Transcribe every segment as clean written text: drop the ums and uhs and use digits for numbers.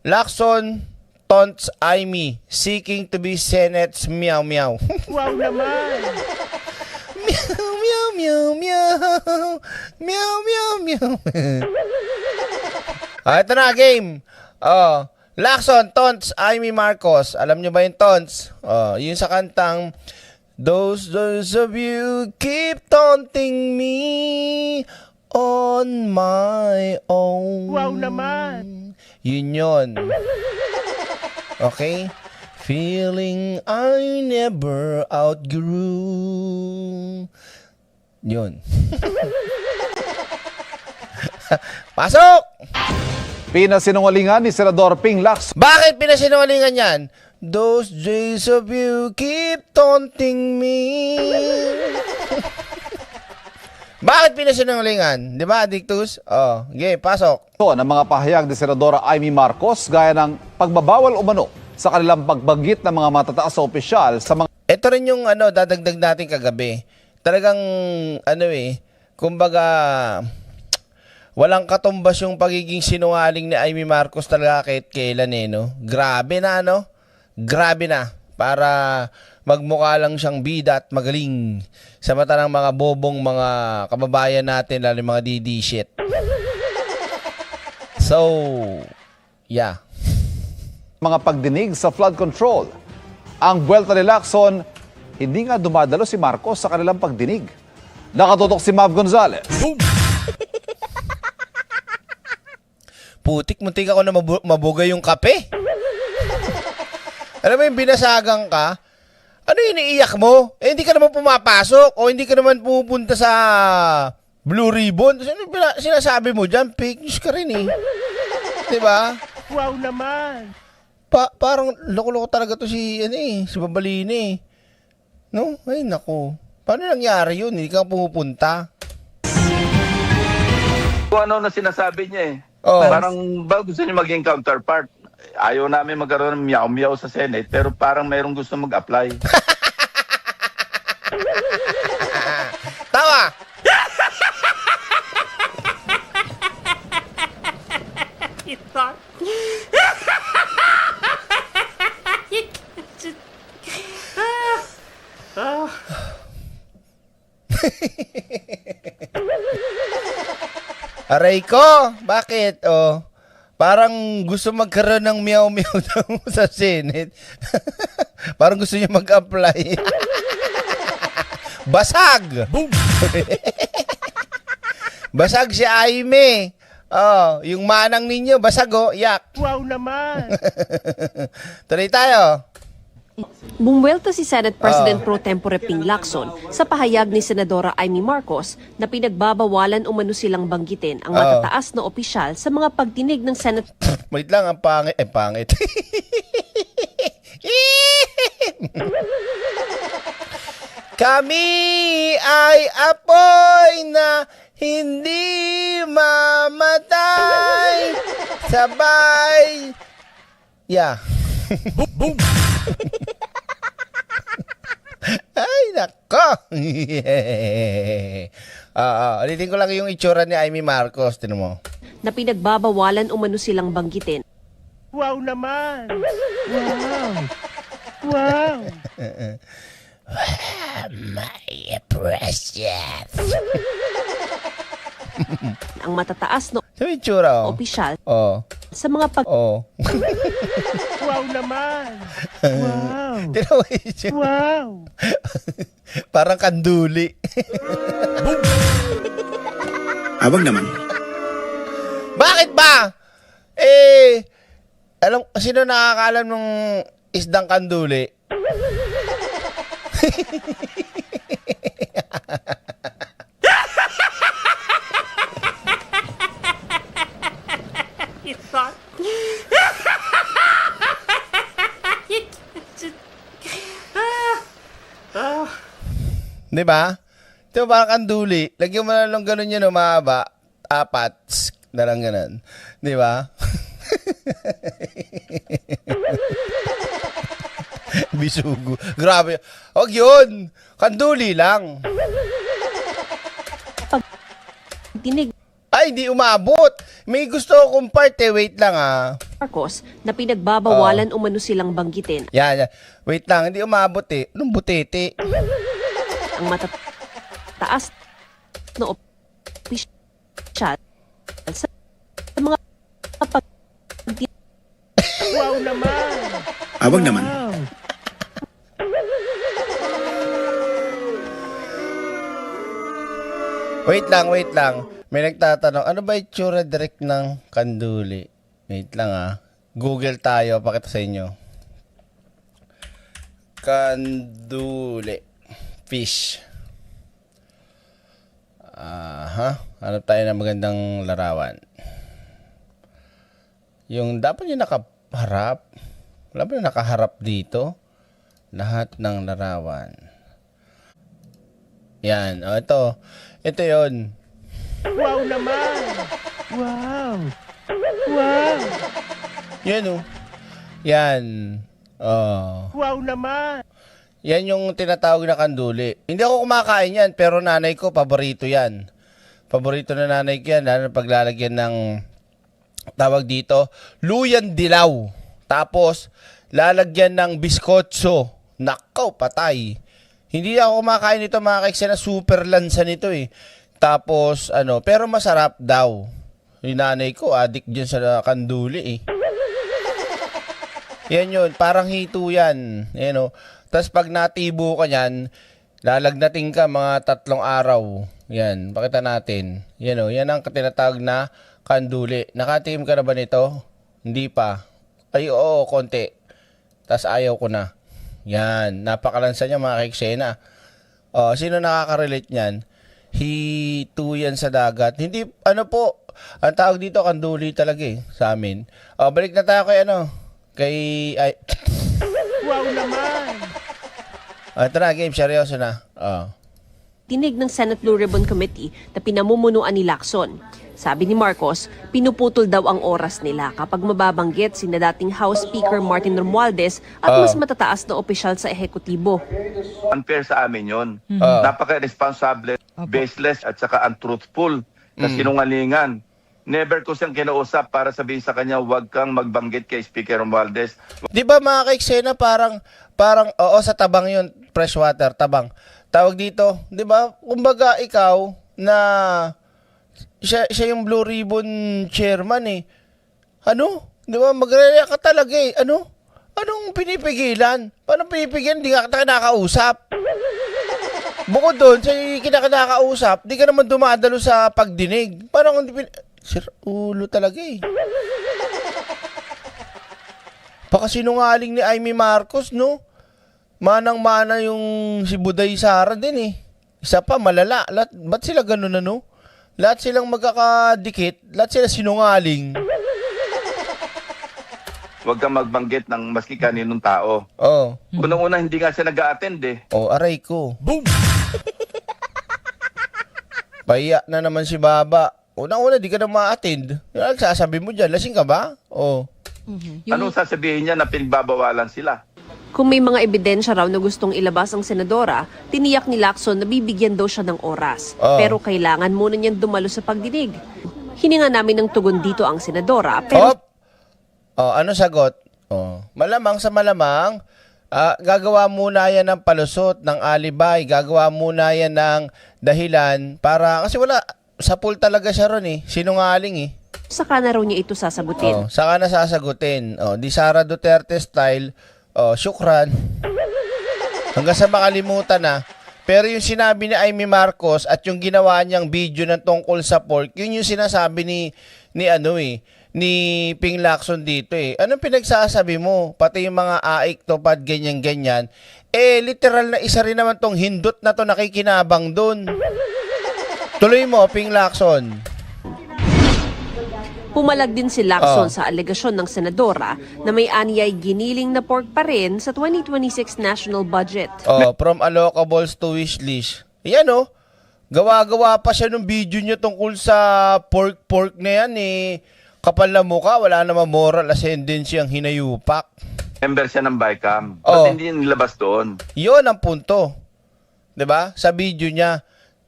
Lacson taunts Amy, seeking to be Senate's meow meow. Wow naman! Meow meow meow meow. Meow meow meow. Ito na, game. Lacson taunts Amy Marcos. Alam nyo ba yung taunts? Yun sa kantang those of you keep taunting me on my own. Wow naman! Yun. Okay? Feeling I never outgrew. Yun. Pasok! Pinasinungalingan ni Senador Ping Lacson Bakit pinasinungalingan yan? Those days of you keep taunting me. Bakit pinasinungalingan? Di ba, Dictus? Okay, pasok. ang mga pahayag ni Senadora Amy Marcos gaya ng pagbabawal umano sa kanilang pagbanggit ng mga matataas na opisyal sa mga Ito rin yung dadagdag natin kagabi. Talagang, kumbaga, walang katumbas yung pagiging sinungaling ni Amy Marcos talaga kahit kailan no? Grabe na, Grabe na. Para magmukha lang siyang bida at magaling sa mata ng mga bobong mga kababayan natin, lalo yung mga DD shit. So, yeah. mga pagdinig sa flood control. Ang buwelta ni Lacson, hindi nga dumadalo si Marcos sa kanilang pagdinig. Nakatutok si Mav Gonzalez. Putik, muntik ako na mabugay yung kape. Alam mo yung binasagang ka, ano yung iniiyak mo? Hindi ka naman pumapasok o hindi ka naman pupunta sa Blue Ribbon. Ano sinasabi mo dyan? Fake news ka rin eh. Diba? Wow naman! Parang loko-loko talaga to si Babalini. No? Ay, nako. Paano nangyari yun? Hindi ka pumupunta. Kung ano na sinasabi niya eh. Oh. Parang ba gusto niya maging counterpart. Ayaw namin magkaroon ng meow-meow sa Senate, pero parang mayroong gusto mag-apply. Tawa! Aray ko! Bakit? Parang gusto magkaroon ng meow-meow sa Senate. Parang gusto niya mag-apply. Basag! Boom! Basag si Aime. Yung manang ninyo, basag yak. Wow naman! Tuloy tayo. Bumuwelta si Senate President Pro Tempore Ping Lacson sa pahayag ni Senadora Amy Marcos na pinagbabawalan umano silang banggitin ang matataas na opisyal sa mga pagdinig ng Senate. Wait lang, ang pangit. Pangit. Kami ay apoy na hindi mamatay. Sabay. Yeah. Boom. Ay, nako. Ulitin ko lang yung itsura ni Amy Marcos. Tinan mo. Na pinagbabawalan umano silang banggitin. Wow naman! Wow! My precious. Ang matataas na Sa itsura, opisyal sa mga Oh. Wow naman! Wow! Tinan mo yung itsura. Wow! Parang kanduli. Wag naman. Bakit ba? Sino nakakaalam ng isdang kanduli? Di ba? Ito parang kanduli. Lagyan mo na lang ganun yun, mahaba. 4 na lang ganun. Di ba? Bisugo. Grabe. Huwag yun. Kanduli lang. pagdinig Ay, Ay, hindi umabot. May gusto akong part eh. Wait lang Marcos na pinagbabawalan umano silang banggitin Yan. Wait lang, hindi umabot eh. Anong butete? ang matataas na opisyal sa mga pagdinig Wow naman! Wag naman. Wow! Wait lang. May nagtatanong, ano ba itsura direct ng kanduli? Wait lang Google tayo, pakita sa inyo. Kanduli. Fish. Hanap tayo ng magandang larawan. Yung dapat yung nakaharap. Wala ba yung nakaharap dito? Lahat ng larawan. Yan. Ito. Ito yun. Wow naman! Wow! Wow! Yan Yan. Wow naman! Yan yung tinatawag na kanduli. Hindi ako kumakain yan, pero nanay ko, paborito yan. Paborito na nanay ko yan, lalo na paglalagyan ng, tawag dito, luyan dilaw. Tapos, lalagyan ng biskotso. Nakaw, patay. Hindi ako kumakain nito, mga kaiksa, na super lansa nito eh. Tapos, pero masarap daw. Yung nanay ko, addict dyan sa kanduli eh. Yan yun, parang hito yan. Tapos pag natibo ka yan, lalagnating ka mga 3 araw. Yan, pakita natin. Yan ang tinatawag na kanduli. Nakatim ka na ba nito? Hindi pa. Ay, oo, konti. Tapos ayaw ko na. Yan, napakalansa niya mga kaiksena. Sino nakaka-relate niyan? Hito yan sa dagat. Hindi, ang tawag dito, kanduli talaga sa amin. Balik na tayo kay, Wow naman! ito na, game, seryoso na. tinig ng Senate Blue Ribbon Committee na pinamumunuan ni Lacson. Sabi ni Marcos, pinuputol daw ang oras nila kapag mababanggit sina dating House Speaker Martin Romualdez at mas matataas na opisyal sa ehekutibo. Unfair sa amin yun. Napaka-irresponsible, baseless at saka untruthful na sinungalingan. Never ko siyang kinausap para sabihin sa kanya, huwag kang magbanggit kay Speaker Romualdez. Di ba mga kaiksena, parang oo, sa tabang yun, freshwater, tabang. Tawag dito, di ba? Kumbaga ikaw na siya yung Blue Ribbon chairman eh. Di ba? Magre-react ka talaga eh. Anong pinipigilan? Paano pinipigilan? Di ka kinakausap. Bukod doon, sa kinakausap, di ka naman dumadalo sa pagdinig. Parang sir, ulo talaga eh. Pakasinungaling ni Amy Marcos, no? Manang-mana yung si Buday Sara din eh. Isa pa, malala. Ba't sila ganun Lahat silang magkakadikit. Lahat sila sinungaling. Huwag kang magbanggit ng maski kaninong tao. Oo. Unang-una, hindi nga siya nag-a-attend eh. Aray ko. Boom! Pahiya na naman si Baba. Unang-una, di ka na ma-attend. Sasabi mo dyan, lasing ka ba? Anong sasabihin niya na pinagbabawalan sila? Kung may mga ebidensya raw na gustong ilabas ang senadora, tiniyak ni Lacson na bibigyan daw siya ng oras. Pero kailangan muna niyang dumalo sa pagdinig. Hininga namin ng tugon dito ang senadora, pero... Ano sagot? Malamang sa malamang, gagawa muna yan ng palusot, ng alibay, gagawa muna yan ng dahilan para, kasi wala, sa pool talaga siya ron eh, sinungaling eh. Saka na raw niya ito sasagutin. Saka na sasagutin. Di Sara Duterte style, syukran. Hanggang sa makalimutan na. Pero yung sinabi ni Amy Marcos at yung ginawa niyang video ng tungkol sa pork, yun yung sinasabi ni Ping Lacson dito eh. Anong pinagsasabi mo? Pati yung mga aik, tupad, ganyan-ganyan. Literal na isa rin naman tong hindot na to nakikinabang dun. Tuloy mo, Ping Lacson. Pumalag din si Lacson sa alegasyon ng senadora na may anyay giniling na pork pa rin sa 2026 national budget. From allocables to wishlist. Yan gawa-gawa pa siya ng video niya tungkol sa pork na yan eh. Kapal na mukha, wala naman moral ascendancy ang hinayupak. Member siya ng BICAM. Ba't hindi nilabas doon? Yun ang punto. 'Di ba? Sa video niya.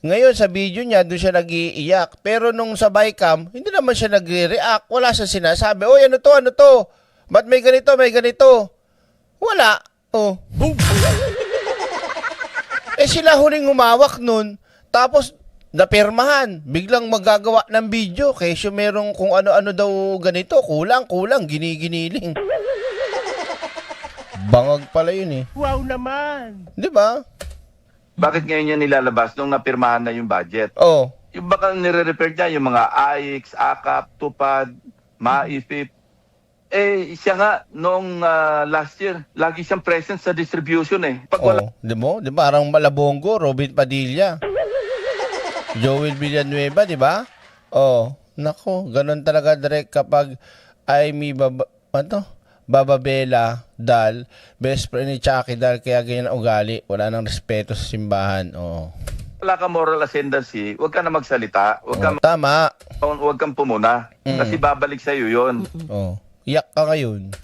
Ngayon sa video niya, doon siya nag-iiyak. Pero nung sa bycam, hindi naman siya nagre-react. Wala siya sinasabi, oy, ano to? Ba't may ganito, Wala. Oh. Boom! Sila huling umawak nun. Tapos, napirmahan. Biglang magagawa ng video. Kesyo merong kung ano-ano daw ganito. Kulang, giniling. Bangag pala yun eh. Wow naman. Di ba? Bakit ngayon yan nilalabas nung napirmahan na yung budget? Oh. Yung baka nire-refer niya, yung mga AIX, AKAP, TUPAD, MAIFIP. Siya nga, noong last year, lagi siyang present sa distribution eh. Pag wala, Di ba? Parang Malabongo, Robin Padilla. Joel Villanueva, di ba? Oh, nako, ganun talaga direct kapag Bababela, Dal, best friend ni Chucky Dal, kaya ganyan ang ugali. Wala nang respeto sa simbahan. Oh. wala ka moral ascendancy, huwag ka na magsalita. Tama. Huwag kang pumuna. Kasi babalik sa'yo yun. Oh. Iyak ka ngayon.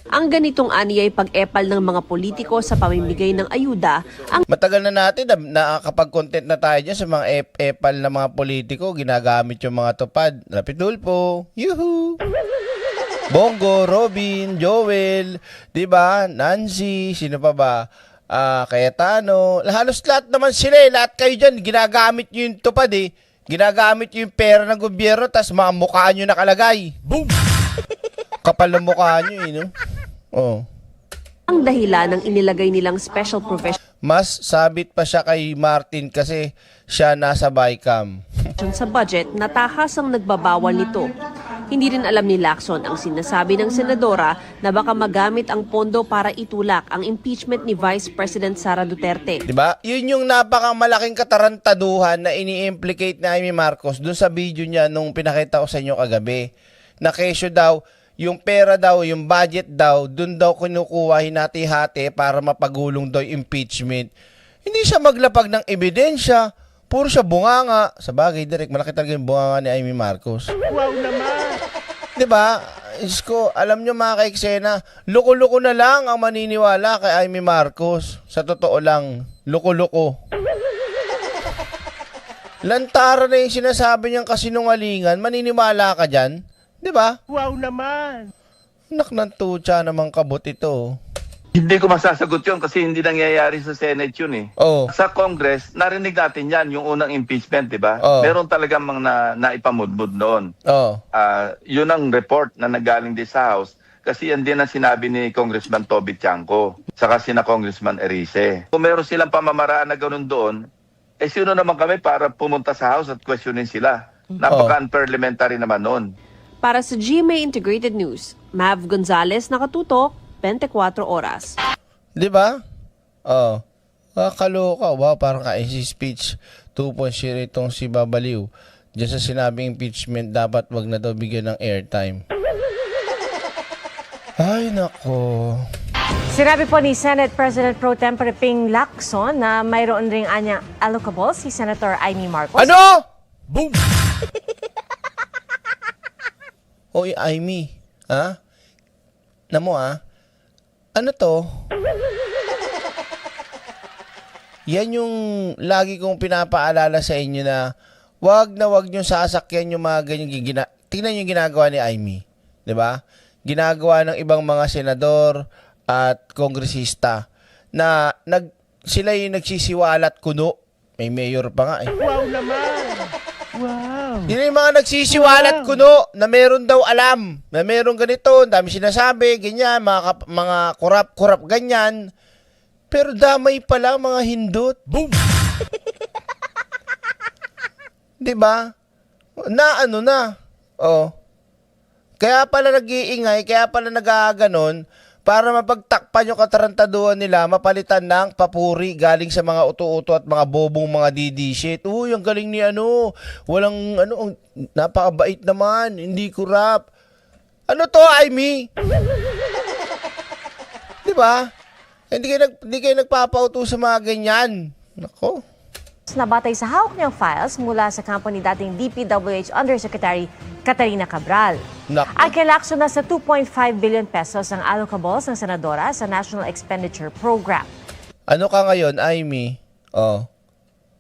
Ang ganitong aniyay pag-epal ng mga politiko sa pamimigay ng ayuda ang Matagal na natin nakakapag-content na tayo dyan sa mga epal na mga politiko. Ginagamit yung mga tupad. Rapidulpo. Yuhu! Bongo, Robin, Joel, diba? Nancy, sino pa ba? Cayetano. Halos lahat naman sila eh. Lahat kayo dyan, ginagamit nyo yung tupad eh. Ginagamit nyo yung pera ng gobyerno, tas mga mukha nyo nakalagay. Boom! Kapal na mukha nyo eh, no? Oh. ang dahilan ng inilagay nilang special provision Mas sabit pa siya kay Martin kasi siya nasa bycam. sa budget na tahasang nagbabawal nito. Hindi rin alam ni Lacson ang sinasabi ng senadora na baka magamit ang pondo para itulak ang impeachment ni Vice President Sara Duterte. Diba? Yun yung napakamalaking katarantaduhan na ini-implicate ni Amy Marcos dun sa video niya nung pinakita ko sa inyo kagabi. Na kesyo daw, yung pera daw, yung budget daw, dun daw kinukuha hinati-hati para mapagulong daw yung impeachment. Hindi siya maglapag ng ebidensya. Puro siya bunganga. Sa bagay, direct, malaki talaga yung bunganga ni Amy Marcos. Wow naman. Diba? Isko, alam nyo mga ka-eksena, loko-loko na lang ang maniniwala kay Amy Marcos. Sa totoo lang, loko-loko. Lantara na yung sinasabi niyang kasinungalingan, maniniwala ka dyan? Diba? Wow naman. Nak ng tutsa namang kabot ito. Hindi ko masasagot yun kasi hindi nangyayari sa Senate yun eh. Oh. Sa Congress, narinig natin yan, yung unang impeachment, di ba? Oh. Meron talagang mga naipamudmud noon. Oh. Yun ang report na nagaling din sa House. Kasi yan din ang sinabi ni Congressman Toby Tiangco, saka sina Congressman Erice. Kung meron silang pamamaraan na ganun doon, sino naman kami para pumunta sa House at questionin sila? Napaka-unparliamentary naman noon. Para sa GMA Integrated News, Mav Gonzalez, nakatutok, 24 oras. Diba? Oh. Kaloka. Wow, parang ka-easy speech. 2.0 itong si Babaliw. Diyan sa sinabing impeachment, dapat wag na daw bigyan ng airtime. Ay, nako. Sinabi po ni Senate President Pro Tempore Ping Lacson na mayroon ring anyang allocable si Senator Amy Marcos. Ano? Boom! Oy, Amy. Ha? Namo ano to? Yan yung lagi kong pinapaalala sa inyo na wag nyo sasakyan yung mga ganyan tingnan yung ginagawa ni Amy. 'Di ba? Ginagawa ng ibang mga senador at kongresista na sila yung nagsisiwalat kuno. May mayor pa nga eh. Wow naman. Wow. Yun yung mga nagsisiwalat kuno na meron daw alam, na meron ganito, dami sinasabi, ganyan, mga kurap ganyan. Pero damay pala mga hindot. Boom! Diba? Oh. Kaya pala nag-iingay, kaya pala nagaganon, para mapagtakpan yung katarantaduhan nila, mapalitan ng papuri galing sa mga uto-uto at mga bobong mga DD-shit. Uy, ang galing ni walang napakabait naman, hindi kurap. Ano to, Amy? Diba? Hindi kayo nagpapauto sa mga ganyan. Nako. Nabatay sa hawak niyang files mula sa kampo ni dating DPWH Undersecretary Catarina Cabral. Ang kay Lacson na sa 2.5 billion pesos ang allocables ng senadora sa National Expenditure Program. Ano ka ngayon, Amy? Oh.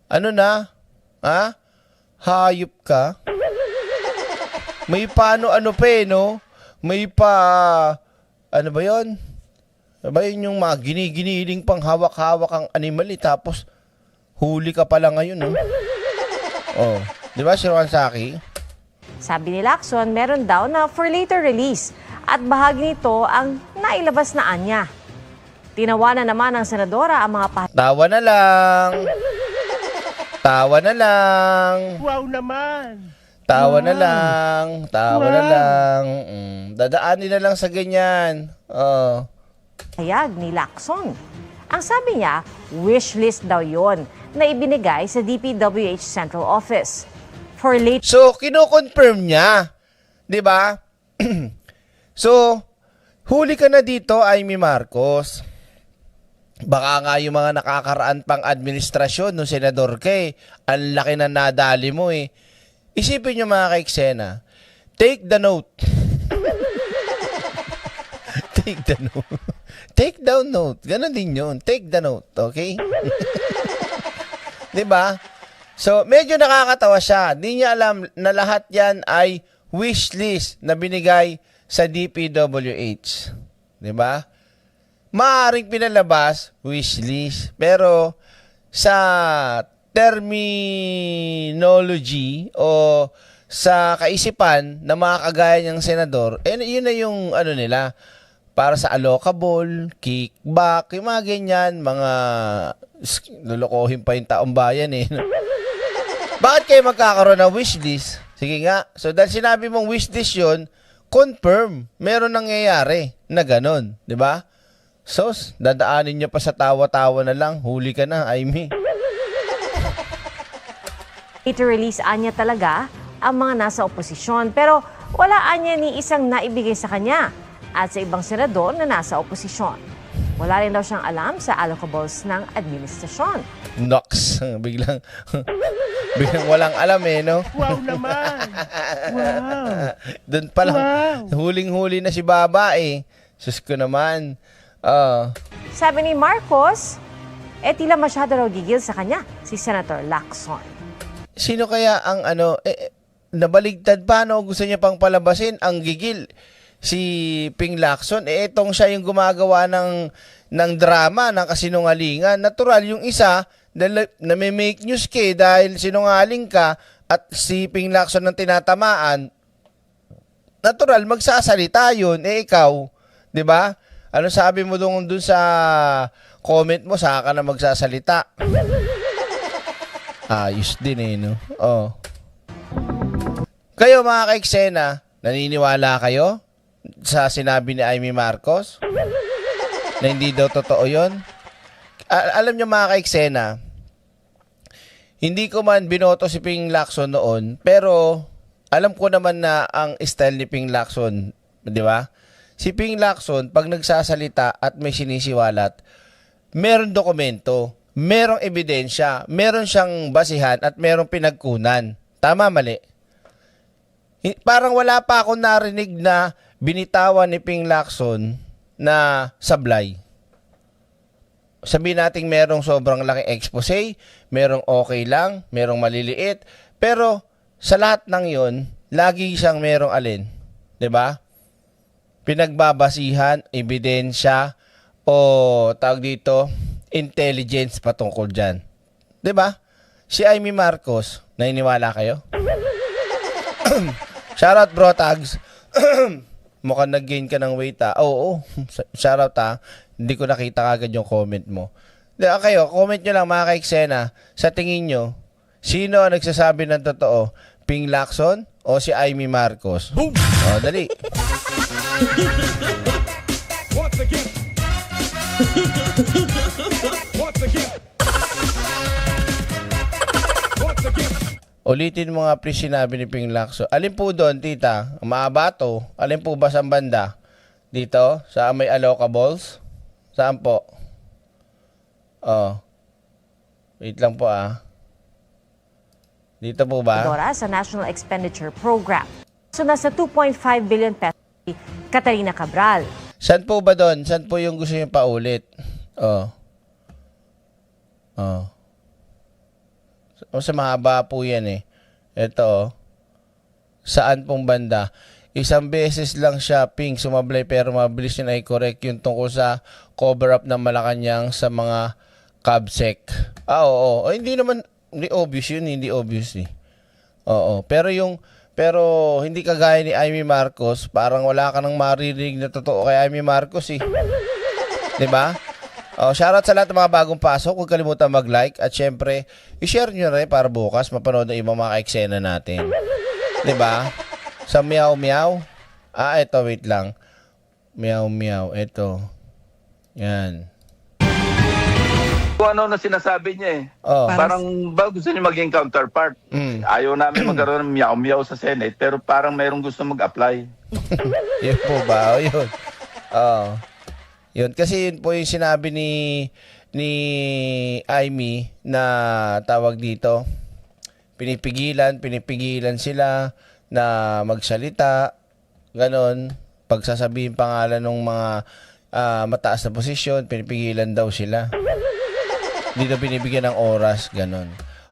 Ano na? Ha? Hayop ka? May paano-ano pa eh, no? May pa... Ano ba yon? Ano ba yun yung mga ginigiling pang hawak-hawak ang animal eh, tapos huli ka pala ngayon, no? Oh, di ba, Sir Wansaki? Sabi ni Lacson, meron daw na for later release at bahagi nito ang nailabas na anya. Tinawanan naman ng senadora ang mga Tawa na lang. Tawa na lang. Wow naman. Tawa na lang. Tawa na lang. Dadaanin na lang sa ganyan. Oh. pahayag ni Lacson. Ang sabi niya, wish list daw yon na ibinigay sa DPWH Central Office. For late... So, kino-confirm niya. 'Di ba? So, huli ka na dito, Amy Marcos. Baka nga yung mga nakakaraan pang administrasyon no senador kay, ang laki na nadali mo eh. Isipin nyo mga kaiksena, take the note. Take the note. Take down note. Ganon din yun. Take the note. Okay? Diba? So, medyo nakakatawa siya. Di niya alam na lahat yan ay wish list na binigay sa DPWH. Diba? Maaring pinalabas, wish list. Pero, sa terminology o sa kaisipan na mga kagaya niyang senador, yun na yung ano nila, para sa allocable, kickback, yung mga ganyan, mga lulukohin pa yung taong bayan eh. Bakit kayo magkakaroon ng wishlist? Sige nga. So dahil sinabi mong wishlist yun, confirm, meron nangyayari na ganon. Diba? So, dadaanin niya pa sa tawa-tawa na lang, huli ka na, Amy. release anya talaga ang mga nasa oposisyon pero wala anya ni isang naibigay sa kanya at sa ibang senador na nasa oposisyon. Wala rin daw siyang alam sa allocables ng administrasyon. Nox. Biglang walang alam eh, no? Wow naman. Wow. Doon pa lang, huling-huli na si Baba eh. Sus ko naman. Sabi ni Marcos, tila masyado raw gigil sa kanya si Senator Lacson. Sino kaya ang nabaligtad pa, no? Gusto niya pang palabasin ang gigil si Ping Lacson. Etong siya yung gumagawa ng drama, ng kasinungalingan. Natural, yung isa, na may make news dahil sinungaling ka at si Ping Lacson ang tinatamaan, natural, magsasalita yun. Ikaw, di ba? Ano sabi mo dun sa comment mo, saka ka na magsasalita? Ayos din eh, no? Oh. Kayo mga kaiksena, naniniwala kayo sa sinabi ni Amy Marcos? Na hindi daw totoo yun? Alam nyo mga kaiksena, hindi ko man binoto si Ping Lacson noon, pero alam ko naman na ang style ni Ping Lacson, di ba? Si Ping Lacson, pag nagsasalita at may sinisiwalat, meron dokumento, merong ebidensya, meron siyang basihan at merong pinagkunan. Tama, mali? Parang wala pa akong narinig na binitawan ni Ping Lacson na sablay. Sabihin natin merong sobrang laking expose, merong okay lang, merong maliliit, pero sa lahat ng yon, lagi siyang merong alin. 'Di ba? Pinagbabasihan, ebidensya, o tawag dito, intelligence patungkol dyan. 'Di ba? Si Amy Marcos, naniniwala kayo? Shoutout bro tags. Mukhang nag-gain ka ng weight ah. Oo. Shoutout ah. Hindi ko nakita kagad yung comment mo. Kayo, comment nyo lang mga kaiksena. Sa tingin nyo, sino ang nagsasabi ng totoo? Ping Lacson o si Amy Marcos? Dali. Ulitin mo nga please sinabi ni Ping Lacson. Alin po doon, tita? Maabato? Alin po ba sa banda? Dito? Sa may allocables? Saan po? Wait lang po ah. Dito po ba? Sa National Expenditure Program. So nasa 2.5 billion pesos si Catarina Cabral. Saan po ba doon? Saan po yung gusto niyo paulit? Sa mahaba po yan eh. Ito, saan pong banda? Isang beses lang siya, Ping, sumablay pero mabilis niya na i-correct yung tungkol sa cover-up ng Malacanang sa mga cabsec. Oo. Hindi naman, hindi obvious yun, hindi obvious eh. Oo. Pero hindi kagaya ni Amy Marcos, parang wala ka nang maririnig na totoo kay Amy Marcos eh. Diba? Shoutout sa lahat ng mga bagong pasok. Huwag kalimutan mag-like at syempre, i-share nyo rin para bukas mapanood ng ibang mga eksena natin. Diba? Sa Meow Meow. Ito, wait lang. Meow Meow. Ito. Yan. Kung ano na sinasabi niya eh. Parang ba gusto niya maging counterpart. Ayaw namin magkaroon ng meow-meow sa Senate, pero parang mayroong gusto mag-apply. Yun po ba? Yun. Yun. Kasi yun po yung sinabi ni Amy na tawag dito. Pinipigilan sila na magsalita. Ganon. Pagsasabihin pangalan ng mga mataas na posisyon, pinipigilan daw sila. Hindi na binibigyan ng oras, ganon.